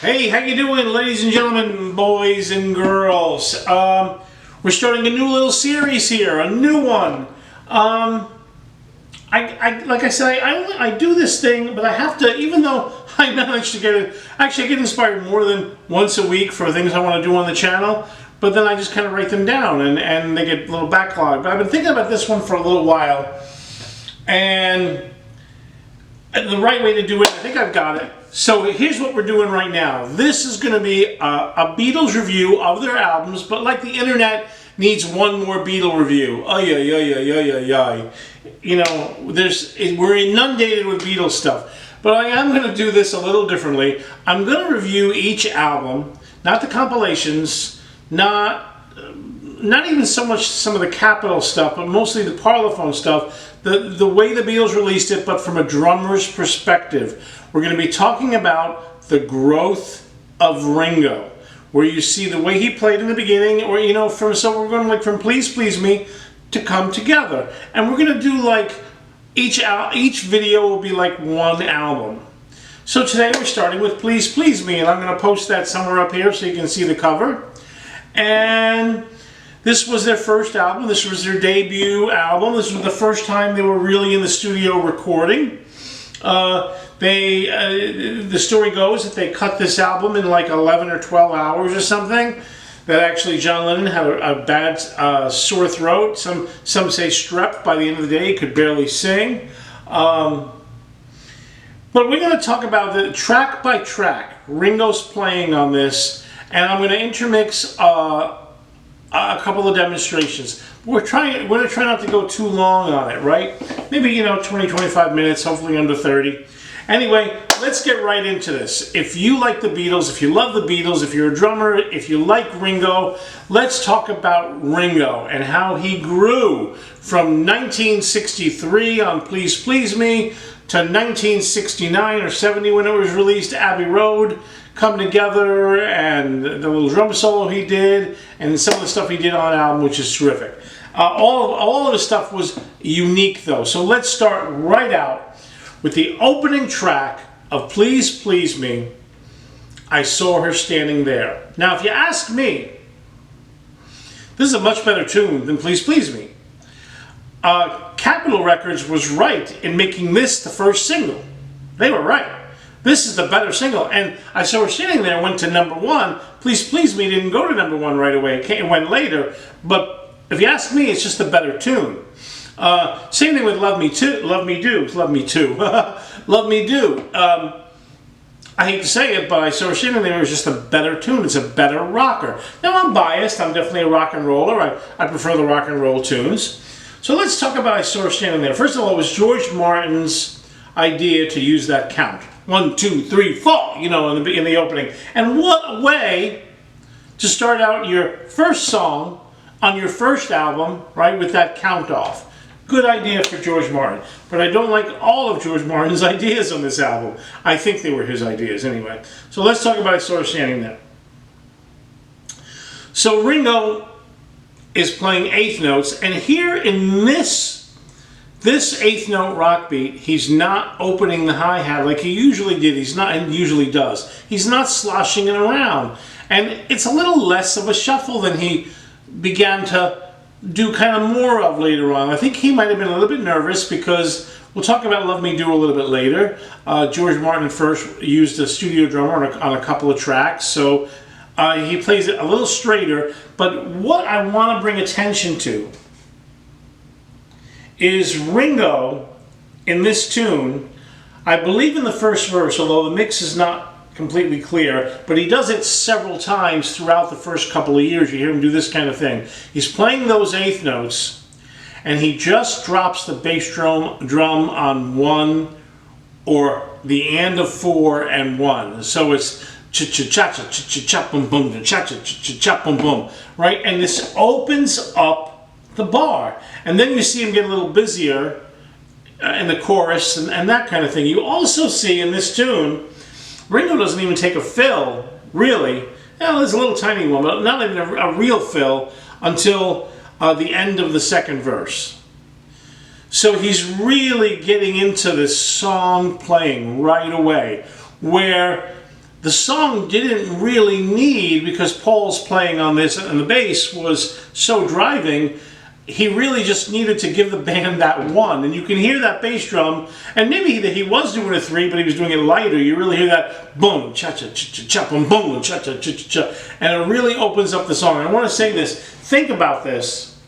Hey, how you doing, ladies and gentlemen, boys and girls? We're starting a new little series here, a new one. Like I said, I do this thing, but I have to, even though I manage to get it, actually I get inspired more than once a week for things I want to do on the channel, but then I just kind of write them down and they get a little backlogged. But I've been thinking about this one for a little while, and the right way to do it, I think I've got it. So here's what we're doing right now. This is going to be a Beatles review of their albums, but like the internet needs one more Beatle review. You know, we're inundated with Beatles stuff. But I am going to do this a little differently. I'm going to review each album, not the compilations, not even so much some of the Capitol stuff, but mostly the Parlophone stuff, the way the Beatles released it, but from a drummer's perspective. We're going to be talking about the growth of Ringo, where you see the way he played in the beginning, or so we're going like from Please Please Me to Come Together, and we're going to do like each video will be like one album. So today we're starting with Please Please Me, and I'm going to post that somewhere up here so you can see the cover. And this was their first album. This was their debut album. This was the first time they were really in the studio recording. The story goes that they cut this album in like 11 or 12 hours or something. That actually John Lennon had a bad sore throat. Some say strep by the end of the day. He could barely sing. But we're going to talk about the track by track. Ringo's playing on this, and I'm going to intermix a couple of demonstrations. We're going to try not to go too long on it, right? Maybe 20-25 minutes, hopefully under 30. Anyway, let's get right into this. If you like the Beatles, if you love the Beatles, if you're a drummer, if you like Ringo, let's talk about Ringo and how he grew from 1963 on Please Please Me to 1969 or 70 when it was released, Abbey Road, Come Together, and the little drum solo he did, and some of the stuff he did on the album, which is terrific. All of the stuff was unique though, so let's start right out with the opening track of Please Please Me, I Saw Her Standing There. Now, if you ask me, this is a much better tune than Please Please Me. Capitol Records was right in making this the first single. They were right. This is the better single, and I Saw Her Standing There went to #1. Please Please Me didn't go to #1 right away. It went later, but if you ask me, it's just a better tune. Same thing with Love Me Too. Love Me Do. Love Me Too. Love Me Do. I hate to say it, but I Saw Her Standing There is just a better tune. It's a better rocker. Now, I'm biased. I'm definitely a rock and roller. I prefer the rock and roll tunes. So let's talk about I Saw Her Standing There. First of all, it was George Martin's idea to use that count. 1, 2, 3, 4, in the opening. And what a way to start out your first song on your first album, right, with that count off. Good idea for George Martin. But I don't like all of George Martin's ideas on this album. I think they were his ideas anyway. So let's talk about I Saw Her Standing There. So Ringo is playing eighth notes, and here in this eighth note rock beat, he's not opening the hi-hat like he usually did. He's not, and usually does. He's not sloshing it around. And it's a little less of a shuffle than he began to do kind of more of later on. I think he might have been a little bit nervous because we'll talk about Love Me Do a little bit later. George Martin first used a studio drummer on a couple of tracks, so he plays it a little straighter. But what I want to bring attention to is Ringo in this tune. I believe in the first verse, although the mix is not completely clear, but he does it several times throughout the first couple of years. You hear him do this kind of thing. He's playing those eighth notes, and he just drops the bass drum on 1 or the and of 4 and 1. So it's cha-cha-cha-cha-cha-cha-boom-boom, cha-cha-cha-cha-boom-boom, right? And this opens up the bar. And then you see him get a little busier in the chorus and that kind of thing. You also see in this tune, Ringo doesn't even take a fill, really. There's a little tiny one, but not even a real fill until the end of the second verse. So he's really getting into this song playing right away, where the song didn't really need, because Paul's playing on this and the bass was so driving, he really just needed to give the band that one. And you can hear that bass drum, and maybe he was doing a 3, but he was doing it lighter. You really hear that boom, cha-cha-cha-cha, boom, boom, cha-cha-cha-cha, and it really opens up the song. I want to say this, think about this.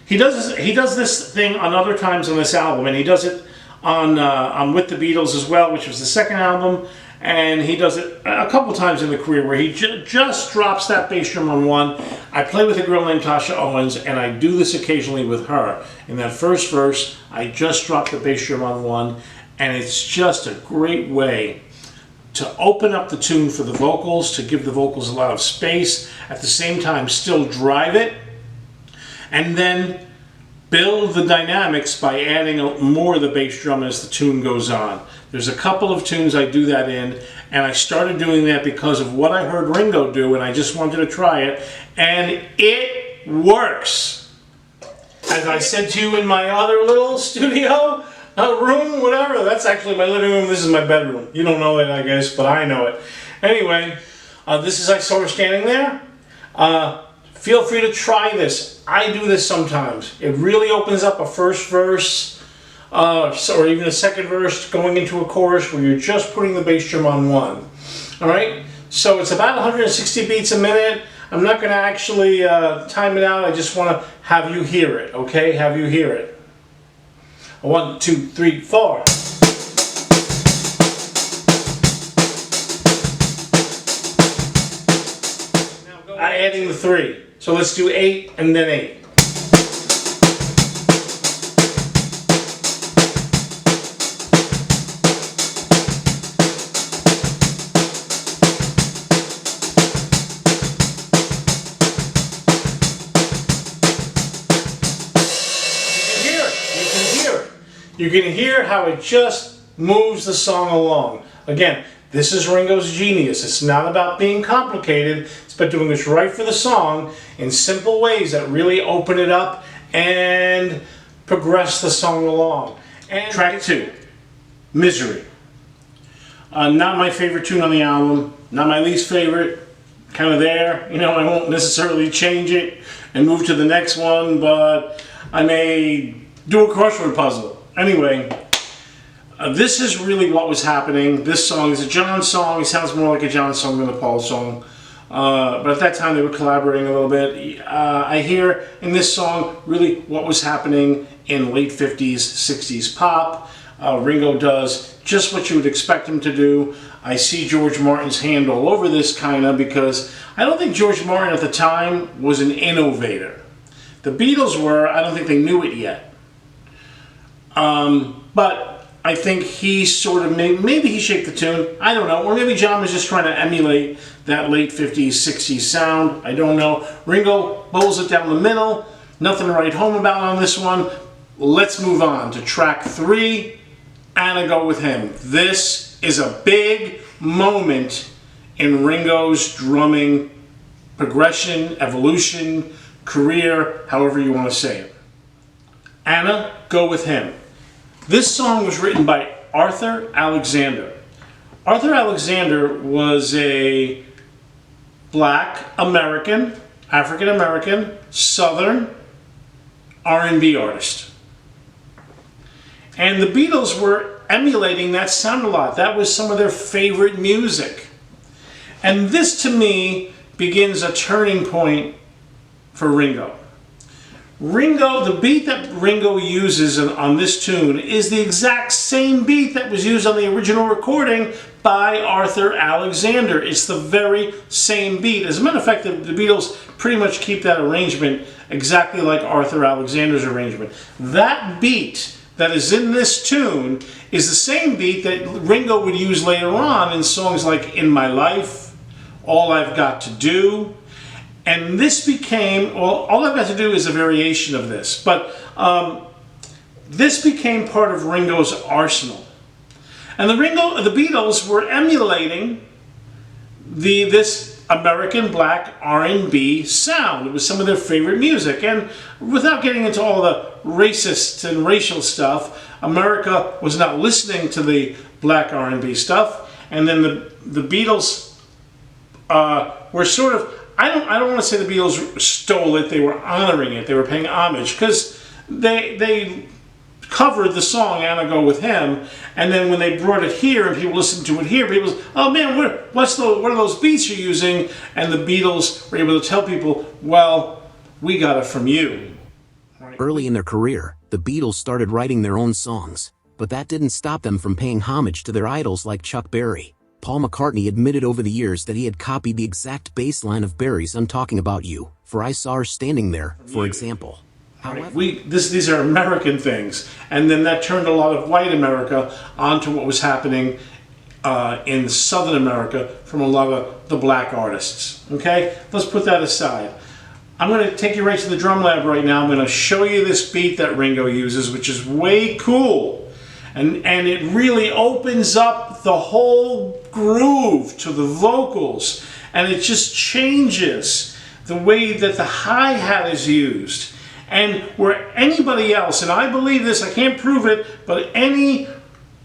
He does this thing on other times on this album, and he does it on With the Beatles as well, which was the second album. And he does it a couple times in the career where he just drops that bass drum on 1. I play with a girl named Tasha Owens, and I do this occasionally with her. In that first verse, I just drop the bass drum on 1, and it's just a great way to open up the tune for the vocals, to give the vocals a lot of space, at the same time still drive it, and then build the dynamics by adding more of the bass drum as the tune goes on. There's a couple of tunes I do that in, and I started doing that because of what I heard Ringo do, and I just wanted to try it, and it works. As I said to you in my other little studio, room, whatever, that's actually my living room, this is my bedroom. You don't know it, I guess, but I know it. Anyway, this is I saw her standing there. Feel free to try this. I do this sometimes. It really opens up a first verse, or even a second verse going into a chorus where you're just putting the bass drum on 1. Alright? So it's about 160 beats a minute. I'm not going to actually time it out. I just want to have you hear it. Okay? Have you hear it. 1, 2, 3, 4. Adding the 3. So let's do 8 and then 8. You can hear how it just moves the song along. Again, this is Ringo's genius. It's not about being complicated. It's about doing what's right for the song in simple ways that really open it up and progress the song along. And track 2, Misery. Not my favorite tune on the album. Not my least favorite. Kind of there. You know, I won't necessarily change it and move to the next one, but I may do a crossword puzzle. Anyway, this is really what was happening. This song is a John song. It sounds more like a John song than a Paul song. But at that time they were collaborating a little bit. I hear in this song really what was happening in late 50s, 60s pop. Ringo does just what you would expect him to do. I see George Martin's hand all over this kind of, because I don't think George Martin at the time was an innovator. The Beatles were. I don't think they knew it yet. But I think he sort of maybe he shaped the tune. I don't know. Or maybe John was just trying to emulate that late 50s, 60s sound. I don't know. Ringo bowls it down the middle. Nothing to write home about on this one. Let's move on to track 3, Anna Go With Him. This is a big moment in Ringo's drumming progression, evolution, career, however you want to say it. Anna Go With Him. This song was written by Arthur Alexander. Arthur Alexander was a black American, African American, Southern R&B artist. And the Beatles were emulating that sound a lot. That was some of their favorite music. And this, to me, begins a turning point for Ringo. The beat that Ringo uses on this tune is the exact same beat that was used on the original recording by Arthur Alexander. It's the very same beat. As a matter of fact, the Beatles pretty much keep that arrangement exactly like Arthur Alexander's arrangement. That beat that is in this tune is the same beat that Ringo would use later on in songs like In My Life, All I've Got to Do. And this became, well, All I've Got to Do is a variation of this, but this became part of Ringo's arsenal. And the Beatles were emulating this American black R&B sound. It was some of their favorite music. And without getting into all the racist and racial stuff, America was not listening to the black R&B stuff. And then the Beatles were sort of, I don't want to say the Beatles stole it, they were honoring it, they were paying homage, because they covered the song "Anna Go With Him," and then when they brought it here and people listened to it here, people said, "Oh man, what are those beats you're using?" And the Beatles were able to tell people, "Well, we got it from you." Right? Early in their career, the Beatles started writing their own songs, but that didn't stop them from paying homage to their idols like Chuck Berry. Paul McCartney admitted over the years that he had copied the exact bass line of Berry's "I'm Talking About You" for "I Saw Her Standing There," for example. However, these are American things, and then that turned a lot of white America onto what was happening in Southern America from a lot of the black artists. Okay, let's put that aside. I'm going to take you right to the drum lab right now. I'm going to show you this beat that Ringo uses, which is way cool, and it really opens up the whole groove to the vocals, and it just changes the way that the hi-hat is used. And where anybody else, and I believe this, I can't prove it, but any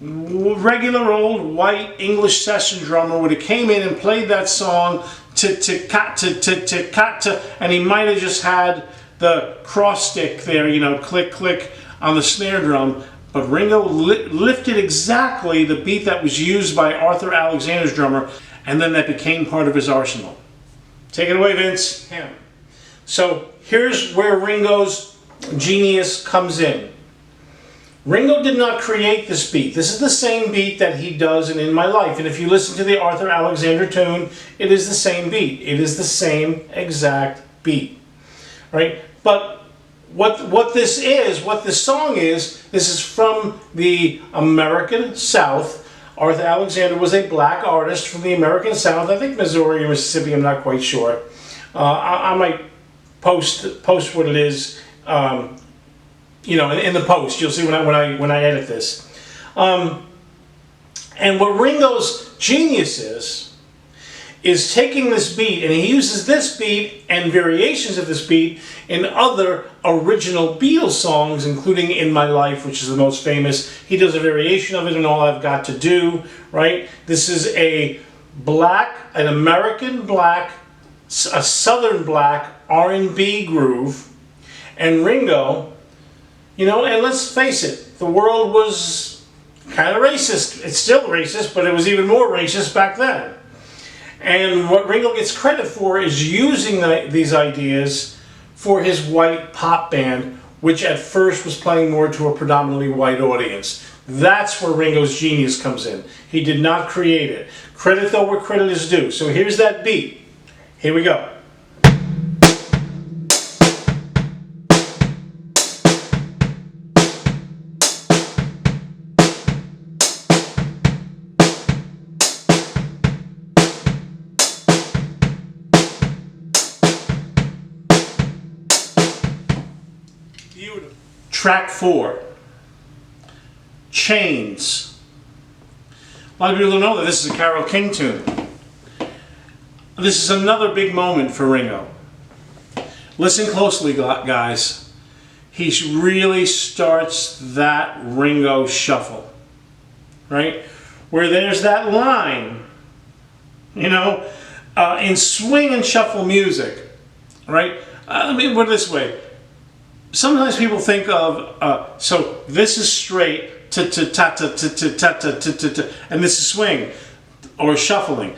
regular old white English session drummer would have came in and played that song and he might have just had the cross stick there, you know, click, click on the snare drum. But Ringo lifted exactly the beat that was used by Arthur Alexander's drummer, and then that became part of his arsenal. Take it away, Vince. Yeah. So here's where Ringo's genius comes in. Ringo did not create this beat. This is the same beat that he does in My Life. And if you listen to the Arthur Alexander tune, it is the same beat. It is the same exact beat. Right? But what this song is, this is from the American South. Arthur Alexander was a black artist from the American South. I think Missouri or Mississippi, I'm not quite sure. I might post what it is, you know, in the post. You'll see when I edit this. And what Ringo's genius is taking this beat, and he uses this beat and variations of this beat in other original Beatles songs, including "In My Life," which is the most famous. He does a variation of it in "All I've Got to Do." Right? This is an American black, a Southern black R&B groove, and Ringo, you know, and let's face it, the world was kind of racist. It's still racist, but it was even more racist back then. And what Ringo gets credit for is using these ideas for his white pop band, which at first was playing more to a predominantly white audience. That's where Ringo's genius comes in. He did not create it. Credit though where credit is due. So here's that beat. Here we go. Beautiful. Track 4. Chains. A lot of people don't know that this is a Carole King tune. This is another big moment for Ringo. Listen closely, guys. He really starts that Ringo shuffle, right? Where there's that line, you know, in swing and shuffle music, right? Let me put it this way. Sometimes people think of, so this is straight, and this is swing, or shuffling.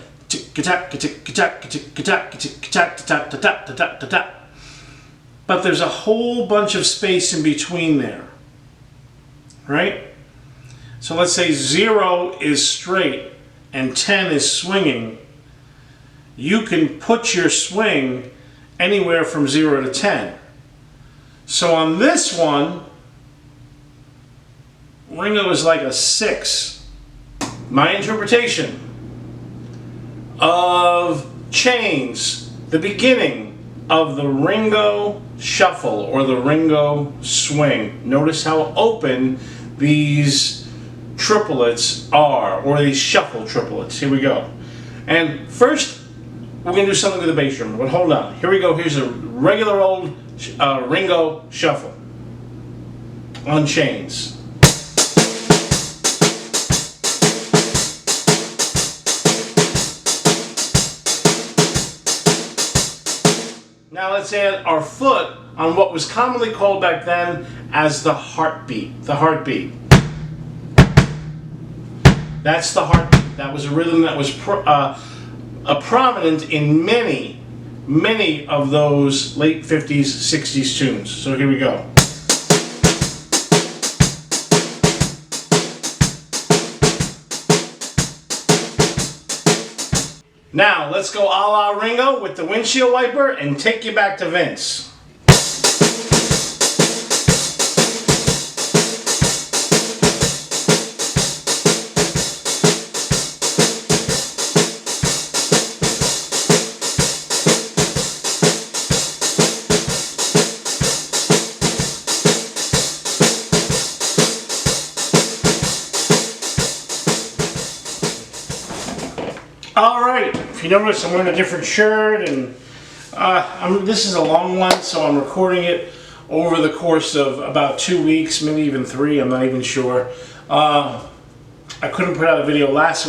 But there's a whole bunch of space in between there, right? So let's say 0 is straight and 10 is swinging. You can put your swing anywhere from 0 to 10. So on this one, Ringo is like a 6. My interpretation of Chains, the beginning of the Ringo shuffle or the Ringo swing. Notice how open these triplets are, or these shuffle triplets. Here we go. And first, we're going to do something with the bass drum, but hold on. Here we go. Here's a regular old Ringo shuffle on Chains. let's add our foot on what was commonly called back then as the heartbeat. The heartbeat. That's the heartbeat. That was a rhythm that was prominent in many of those late 50s, 60s tunes. So here we go. Now, let's go a la Ringo with the windshield wiper and take you back to Vince. Alright, if you notice, I'm wearing a different shirt, and this is a long one, so I'm recording it over the course of about 2 weeks, maybe even 3, I'm not even sure. I couldn't put out a video last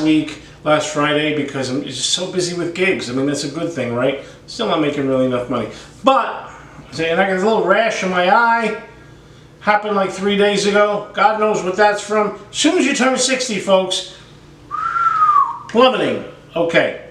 Friday, because I'm just so busy with gigs. I mean, that's a good thing, right? Still not making really enough money. But, and I got a little rash in my eye. Happened like 3 days ago. God knows what that's from. As soon as you turn 60, folks, plummeting. Okay,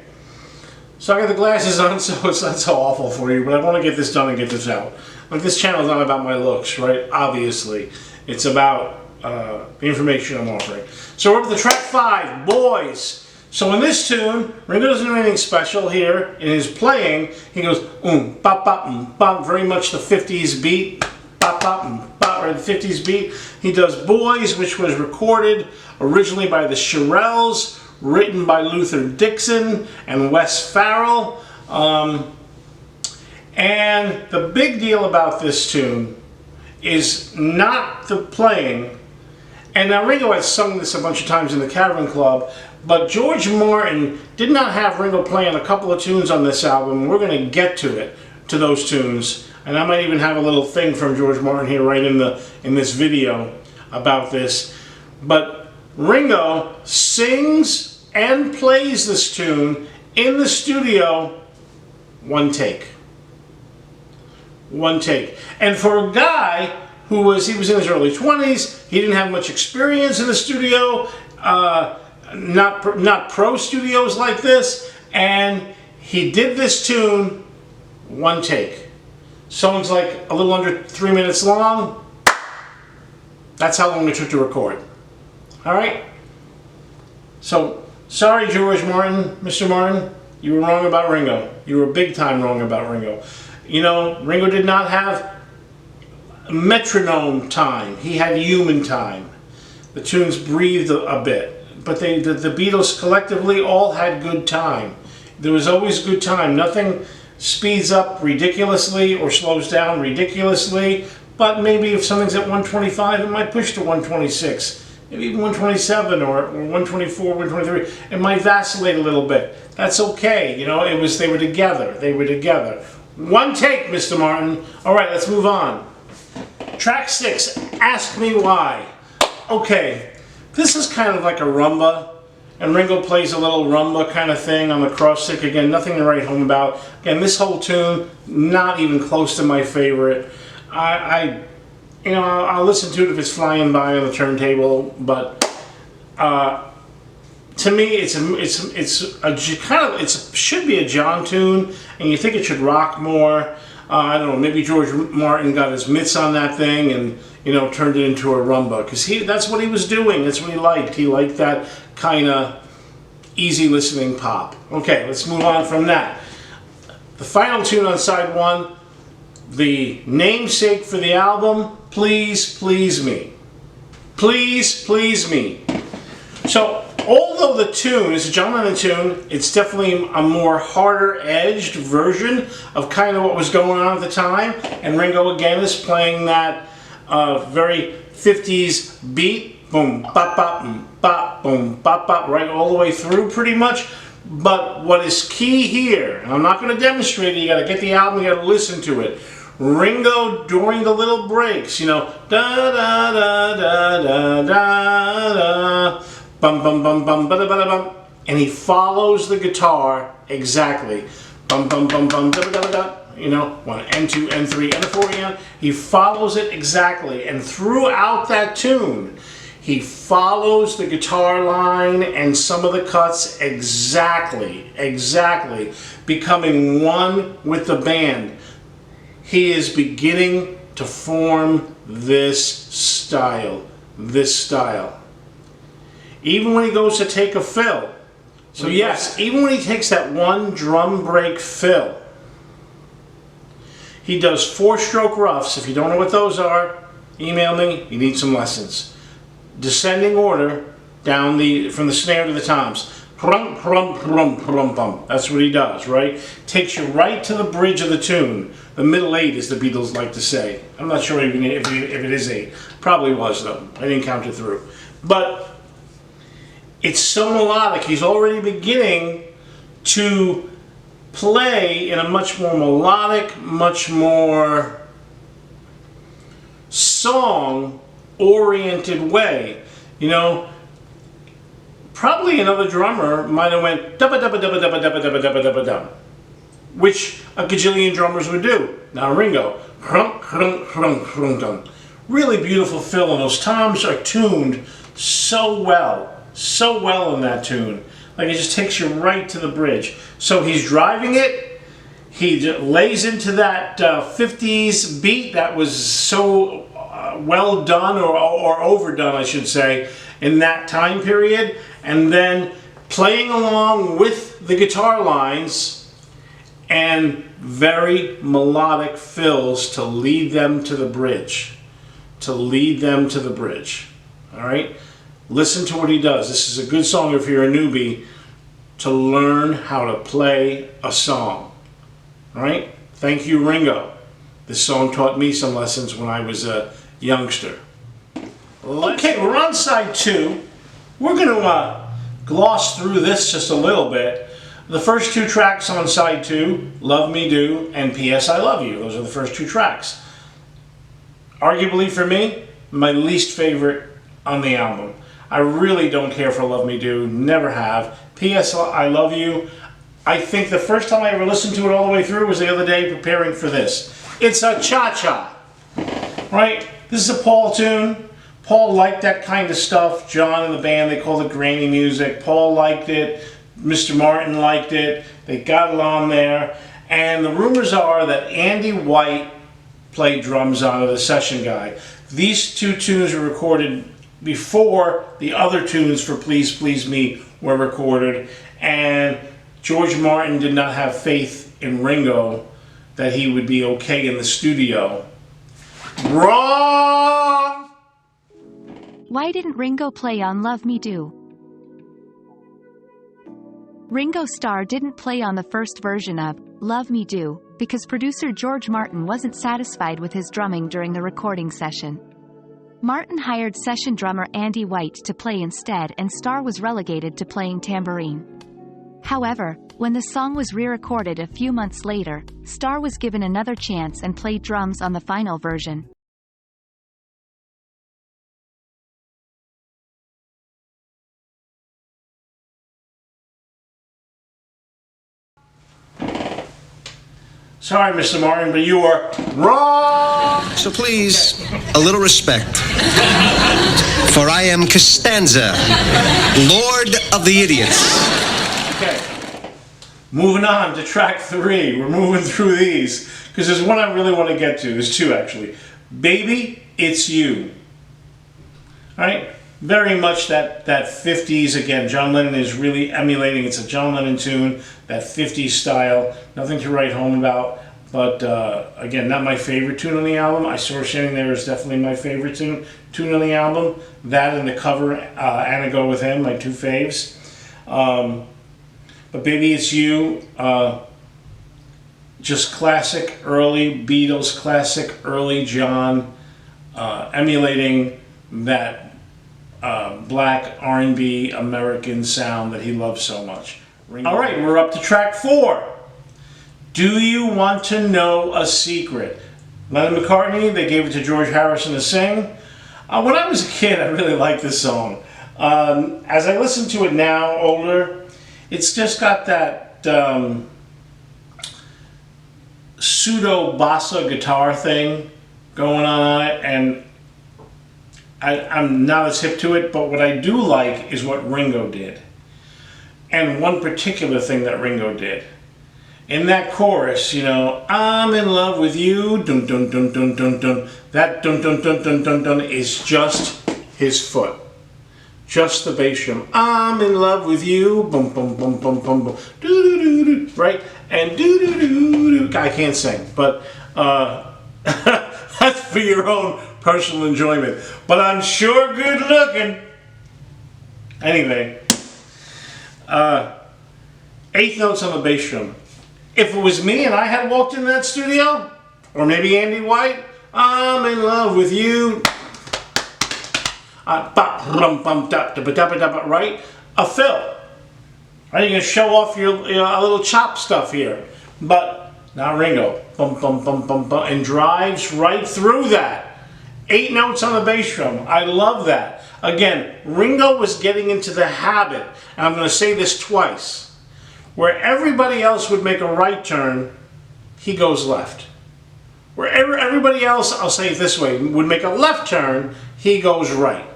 so I got the glasses on, so it's not so awful for you, but I want to get this done and get this out. Like, this channel is not about my looks, right? Obviously. It's about the information I'm offering. So we're up to track 5, Boys. So in this tune, Ringo doesn't do anything special here in his playing. He goes, bop, bop, bop, very much the 50s beat, bop, bop, bop, or the 50s beat. He does Boys, which was recorded originally by the Shirelles, written by Luther Dixon and Wes Farrell. And the big deal about this tune is not the playing. And now Ringo has sung this a bunch of times in the Caravan Club, but George Martin did not have Ringo playing a couple of tunes on this album. We're going to get to those tunes. And I might even have a little thing from George Martin here right in this video about this. But Ringo sings and plays this tune in the studio, one take. One take. And for a guy he was in his early 20s, he didn't have much experience in the studio, not pro studios like this, and he did this tune, one take. Song's like a little under 3 minutes long. That's how long it took to record. Alright? So, sorry, George Martin, Mr. Martin, you were wrong about Ringo. You were big time wrong about Ringo. You know, Ringo did not have metronome time. He had human time. The tunes breathed a bit. But the Beatles collectively all had good time. There was always good time. Nothing speeds up ridiculously or slows down ridiculously. But maybe if something's at 125, it might push to 126. Maybe even 127 or 124, 123. It might vacillate a little bit. That's okay. You know, they were together. They were together. One take, Mr. Martin. All right, let's move on. Track 6, Ask Me Why. Okay, this is kind of like a rumba, and Ringo plays a little rumba kind of thing on the cross stick. Again, nothing to write home about. Again, this whole tune, not even close to my favorite. I'll listen to it if it's flying by on the turntable, but to me, it should be a John tune, and you think it should rock more. I don't know, maybe George Martin got his mitts on that thing and, turned it into a rumba, because that's what he was doing. That's what he liked. He liked that kind of easy listening pop. Okay, let's move on from that. The final tune on side 1, the namesake for the album, Please Please Me. Please Please Me. So, although the tune is a John Lennon tune, it's definitely a more harder-edged version of kind of what was going on at the time. And Ringo again is playing that very 50s beat, boom, bop, bop, bop, boom, bop, bop, right all the way through pretty much. But what is key here, and I'm not going to demonstrate it, you got to get the album, you got to listen to it. Ringo, during the little breaks, da da da da da da da, bum bum bum bum ba da ba da bum, and he follows the guitar exactly, bum bum bum bum da da da da. you know, one N2, N3, and a 4 He follows it exactly, and throughout that tune, he follows the guitar line and some of the cuts exactly, becoming one with the band. He is beginning to form this style. Even when he goes to take a fill. So yes, even when he takes that one drum break fill, he does 4-stroke roughs. If you don't know what those are, email me. You need some lessons. Descending order down from the snare to the toms. Prum, prum, prum, prum, pum. That's what he does, right? Takes you right to the bridge of the tune. The middle 8, as the Beatles like to say. I'm not sure even if it is 8. Probably was, though. I didn't count it through. But it's so melodic. He's already beginning to play in a much more melodic, much more song-oriented way. You know, probably another drummer might have went dubba dubba dubba dubba dubba dubba dubba dubba dum, which a gajillion drummers would do. Now Ringo, crunk crunk crunk crunk dum. Really beautiful fill, and those toms are tuned so well in that tune. Like, it just takes you right to the bridge. So he's driving it. He lays into that 50s beat that was so well done, or overdone, I should say, in that time period. And then playing along with the guitar lines and very melodic fills to lead them to the bridge. All right? Listen to what he does. This is a good song if you're a newbie to learn how to play a song. All right? Thank you, Ringo. This song taught me some lessons when I was a youngster. Okay, we're on side 2. We're going to gloss through this just a little bit. The first 2 tracks on side 2, Love Me Do and P.S. I Love You. Those are the first 2 tracks. Arguably for me, my least favorite on the album. I really don't care for Love Me Do, never have. P.S. I Love You, I think the first time I ever listened to it all the way through was the other day preparing for this. It's a cha-cha, right? This is a Paul tune. Paul liked that kind of stuff. John and the band, they called it granny music. Paul liked it. Mr. Martin liked it. They got it on there. And the rumors are that Andy White played drums on it, the session guy. These 2 tunes were recorded before the other tunes for Please Please Me were recorded, and George Martin did not have faith in Ringo that he would be okay in the studio. Wrong! Why didn't Ringo play on Love Me Do? Ringo Starr didn't play on the first version of Love Me Do because producer George Martin wasn't satisfied with his drumming during the recording session. Martin hired session drummer Andy White to play instead, and Starr was relegated to playing tambourine. However, when the song was re-recorded a few months later, Starr was given another chance and played drums on the final version. Sorry, Mr. Martin, but you are wrong! So please, a little respect. For I am Costanza, Lord of the Idiots. Okay. Moving on to track 3. We're moving through these, because there's one I really want to get to. There's 2, actually. Baby, It's You. All right? Very much that 50s, again, John Lennon is really emulating. It's a John Lennon tune, that 50s style. Nothing to write home about. But, again, not my favorite tune on the album. I Saw Her Standing There is definitely my favorite tune on the album. That and the cover, Anna Go With Him, my 2 faves. But Baby It's You, just classic early Beatles, classic early John, emulating that black R&B American sound that he loves so much. All right, we're up to track 4. Do You Want to Know a Secret? Lennon McCartney, they gave it to George Harrison to sing. When I was a kid, I really liked this song. As I listen to it now, older, it's just got that pseudo bossa guitar thing going on it, and I'm not as hip to it, but what I do like is what Ringo did. And one particular thing that Ringo did. In that chorus, you know, I'm in love with you, dun dun dun dun dun dun. That dun dun dun dun dun dun is just his foot. Just the bass drum. I'm in love with you, bum bum bum bum bum bum, doo doo doo doo, right? And doo doo doo doo. I can't sing, but that's for your own personal enjoyment. But I'm sure good looking. Anyway, eighth notes on the bass drum. If it was me and I had walked in that studio, or maybe Andy White, I'm in love with you. Right? A fill. Right? You're going to show off your little chop stuff here. But not Ringo. Bum, bum, bum, bum, bum, and drives right through that. 8 notes on the bass drum. I love that. Again, Ringo was getting into the habit, and I'm going to say this twice, where everybody else would make a right turn, he goes left. Wherever everybody else, I'll say it this way, would make a left turn, he goes right.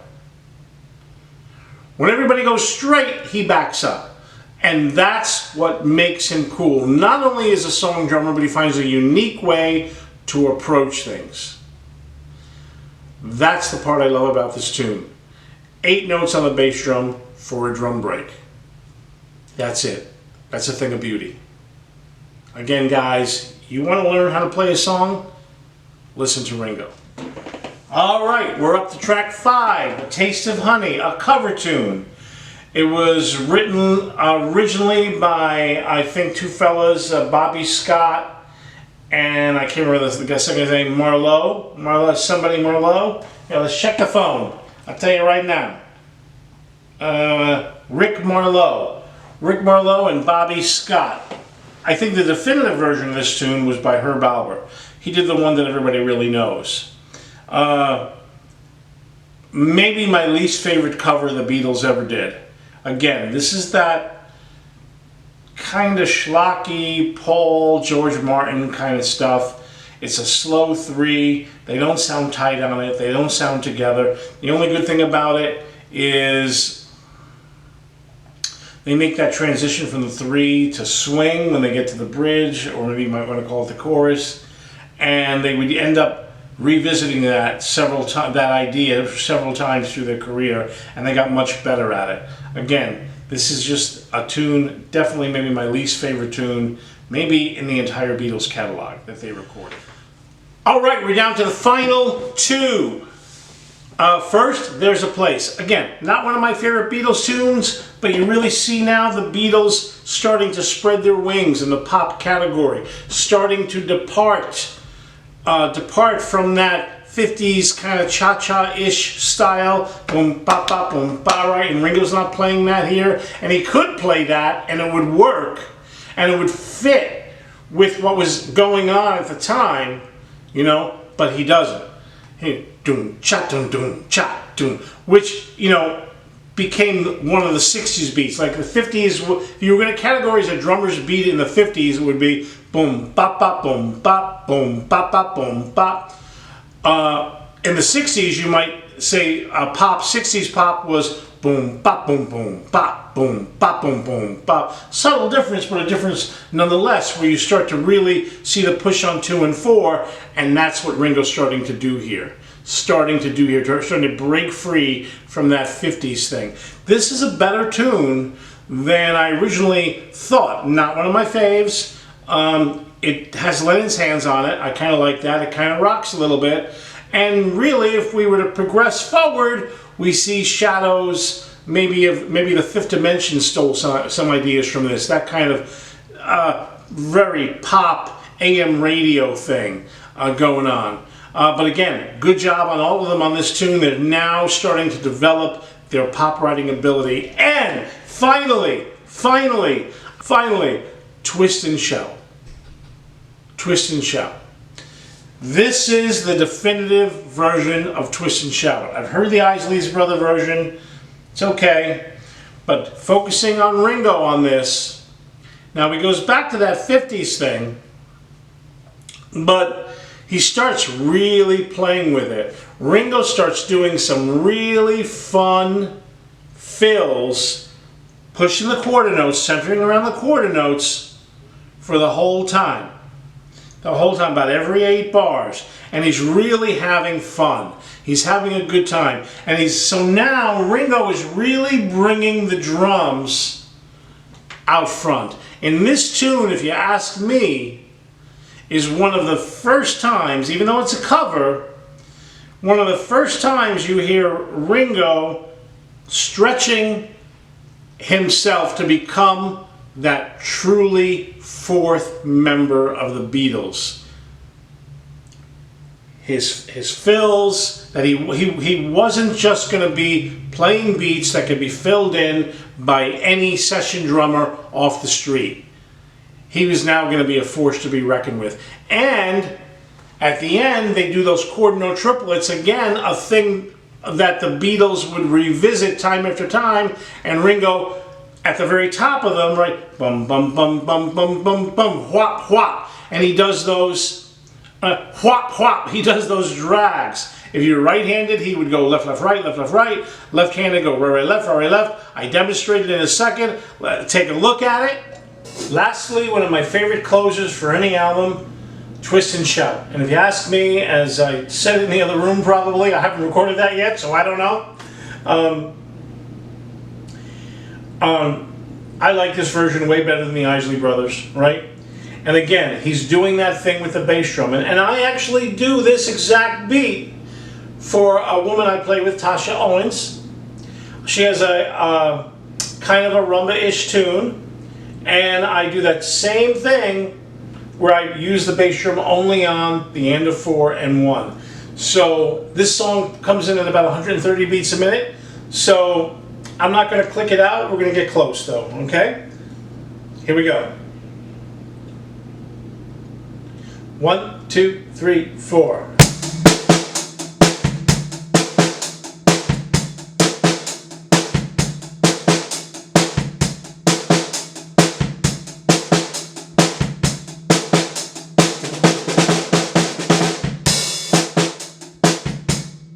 When everybody goes straight, he backs up. And that's what makes him cool. Not only is a song drummer, but he finds a unique way to approach things. That's the part I love about this tune. 8 notes on the bass drum for a drum break. That's it. That's a thing of beauty. Again, guys, you want to learn how to play a song? Listen to Ringo. All right, we're up to track 5, A Taste of Honey, a cover tune. It was written originally by, I think, two fellas, Bobby Scott, and I can't remember the second name, Marlowe. Somebody Marlowe? Yeah, let's check the phone. I'll tell you right now. Rick Marlowe. Rick Marlowe and Bobby Scott. I think the definitive version of this tune was by Herb Alpert. He did the one that everybody really knows. Maybe my least favorite cover the Beatles ever did. Again, this is that kind of schlocky Paul, George Martin kind of stuff. It's a slow 3. They don't sound tight on it. They don't sound together. The only good thing about it is they make that transition from the 3 to swing when they get to the bridge, or maybe you might want to call it the chorus, and they would end up revisiting that idea several times through their career, and they got much better at it. Again, this is just a tune, definitely maybe my least favorite tune, maybe in the entire Beatles catalog that they recorded. All right, we're down to the final 2. First, There's a Place. Again, not one of my favorite Beatles tunes, but you really see now the Beatles starting to spread their wings in the pop category, starting to depart from that 50s kind of cha-cha-ish style, boom, ba, ba, boom, ba, right? And Ringo's not playing that here, and he could play that, and it would work, and it would fit with what was going on at the time, you know, but he doesn't. Hey, doom, cha, doom, doom, cha, doom, which, you know, became one of the 60s beats. Like the 50s, if you were going to categorize a drummer's beat in the 50s, it would be boom, bop, bop, boom, bop, boom, bop, bop, boom, bop. In the 60s, you might say pop, 60s pop was boom, bop, boom, boom, bop, boom, bop, boom, boom, bop. Subtle difference, but a difference nonetheless, where you start to really see the push on 2 and 4, and that's what Ringo's starting to do here. Starting to break free from that 50s thing. This is a better tune than I originally thought. Not one of my faves. It has Lennon's hands on it. I kind of like that. It kind of rocks a little bit. And really, if we were to progress forward, we see shadows. Maybe the Fifth Dimension stole some ideas from this. That kind of very pop AM radio thing going on. But again, good job on all of them on this tune. They're now starting to develop their pop writing ability. And finally, Twist and Shout. Twist and Shout. This is the definitive version of Twist and Shout. I've heard the Isleys Brother version. It's okay. But focusing on Ringo on this, now he goes back to that 50s thing. But he starts really playing with it. Ringo starts doing some really fun fills, pushing the quarter notes, centering around the quarter notes for the whole time. The whole time, about every 8 bars. And he's really having fun. He's having a good time. And so now Ringo is really bringing the drums out front. In this tune, if you ask me, is one of the first times, even though it's a cover, one of the first times you hear Ringo stretching himself to become that truly 4th member of the Beatles. His fills, that he wasn't just going to be playing beats that could be filled in by any session drummer off the street. He was now going to be a force to be reckoned with. And at the end, they do those chord note triplets, again, a thing that the Beatles would revisit time after time, and Ringo at the very top of them, right, bum, bum, bum, bum, bum, bum, bum, whop, whop, and he does those whop, whop, he does those drags. If you're right-handed, he would go left, left, right, left, left, right. Left-handed, go right, right, left, right, right, left. I demonstrated in a second. Take a look at it. Lastly, one of my favorite closers for any album, Twist and Shout. And if you ask me, as I said in the other room probably, I haven't recorded that yet, so I don't know. I like this version way better than the Isley Brothers, right? And again, he's doing that thing with the bass drum. And I actually do this exact beat for a woman I play with, Tasha Owens. She has a kind of a rumba-ish tune. And I do that same thing where I use the bass drum only on the end of 4 and 1. So this song comes in at about 130 beats a minute. So I'm not going to click it out. We're going to get close though, okay? Here we go. 1, 2, 3, 4.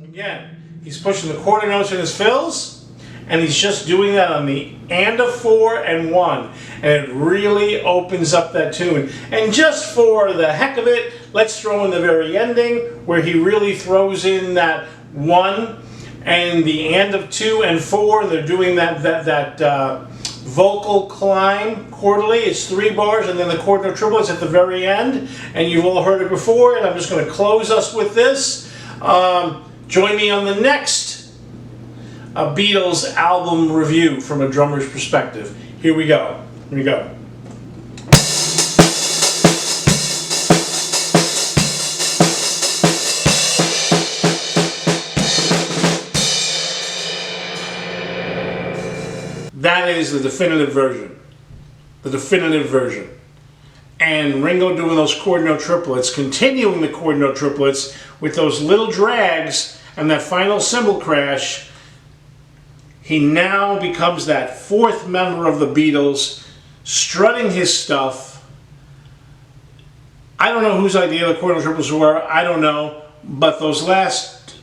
Again, he's pushing the quarter notes in his fills, and he's just doing that on the and of 4 and 1, and it really opens up that tune. And just for the heck of it, let's throw in the very ending where he really throws in that 1 and the and of 2 and 4. They're doing that vocal climb quarterly. It's 3 bars and then the chord note triplets at the very end, and you've all heard it before. And I'm just going to close us with this. Join me on the next Beatles album review from a drummer's perspective. Here we go. Here we go. That is the definitive version. The definitive version. And Ringo doing those chord note triplets, continuing the chord note triplets with those little drags and that final cymbal crash. He now becomes that 4th member of the Beatles, strutting his stuff. I don't know whose idea the chord note triplets were, I don't know, but those last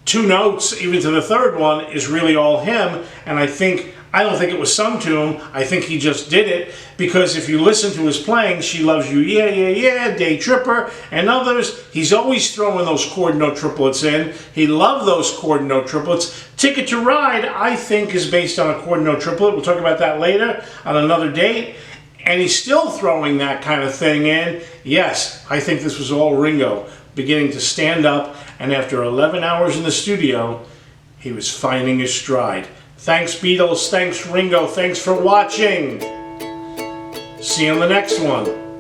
2 notes, even to the 3rd one, is really all him, and I don't think it was sung to him. I think he just did it, because if you listen to his playing, She Loves You, Yeah, Yeah, Yeah, Day Tripper, and others, he's always throwing those chord note triplets in. He loved those chord note triplets. Ticket to Ride, I think, is based on a chord note triplet. We'll talk about that later on another date. And he's still throwing that kind of thing in. Yes, I think this was all Ringo beginning to stand up, and after 11 hours in the studio, he was finding his stride. Thanks, Beatles. Thanks, Ringo. Thanks for watching. See you on the next one.